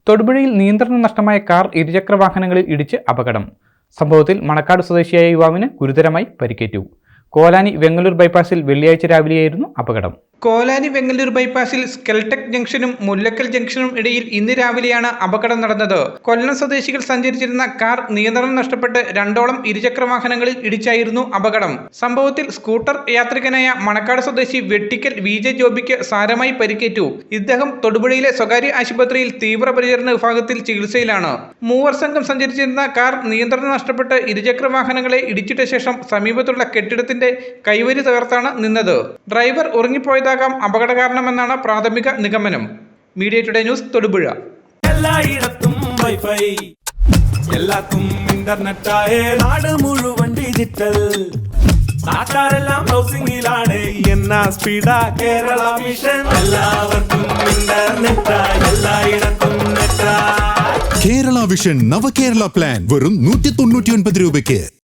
തൊടുപുഴയിൽ നിയന്ത്രണം നഷ്ടമായ കാർ ഇരുചക്ര വാഹനങ്ങളിൽ ഇടിച്ച് അപകടം. സംഭവത്തിൽ മണക്കാട് സ്വദേശിയായ യുവാവിന് ഗുരുതരമായി പരിക്കേറ്റു. കോലാനി വെങ്ങല്ലൂർ ബൈപ്പാസിൽ വെള്ളിയാഴ്ച രാവിലെയായിരുന്നു അപകടം. കോലാനി വെങ്ങല്ലൂർ ബൈപ്പാസിൽ സ്കെൽടെക് ജംഗ്ഷനും മുല്ലക്കൽ ജംഗ്ഷനും ഇടയിൽ ഇന്ന് രാവിലെയാണ് അപകടം നടന്നത്. കൊല്ലം സ്വദേശികൾ സഞ്ചരിച്ചിരുന്ന കാർ നിയന്ത്രണം നഷ്ടപ്പെട്ട് രണ്ടോളം ഇരുചക്ര വാഹനങ്ങളിൽ ഇടിച്ചായിരുന്നു അപകടം. സംഭവത്തിൽ സ്കൂട്ടർ യാത്രികനായ മണക്കാട് സ്വദേശി വെട്ടിക്കൽ VJ ജോബിക്ക് സാരമായി പരിക്കേറ്റു. ഇദ്ദേഹം തൊടുപുഴയിലെ സ്വകാര്യ ആശുപത്രിയിൽ തീവ്രപരിചരണ വിഭാഗത്തിൽ ചികിത്സയിലാണ്. മൂവർ സംഘം സഞ്ചരിച്ചിരുന്ന കാർ നിയന്ത്രണം നഷ്ടപ്പെട്ട് ഇരുചക്ര വാഹനങ്ങളെ ഇടിച്ചിട്ട ശേഷം സമീപത്തുള്ള കെട്ടിടത്തിന്റെ കൈവരി തകർത്താണ് നിന്നത്. ഡ്രൈവർ ഉറങ്ങിപ്പോയത് അപകട കാരണമെന്നാണ് പ്രാഥമിക നിഗമനം. Media today news, Thodupuzha. എല്ലായിടത്തും വൈഫൈ, എല്ലാത്തും ഇന്റർനെറ്റായേ, നാട് മുഴുവൻ ഡിജിറ്റൽ. നാട്ടാരെല്ലാം ബ്രൗസിംഗിലാണ്, എന്നാ സ്പീഡാ കേരള വിഷൻ. എല്ലാവർക്കും ഇന്റർനെറ്റാ, എല്ലായിടത്തും നെറ്റാ. കേരള വിഷൻ നവകേരള പ്ലാൻ വെറും 199 രൂപയ്ക്ക്.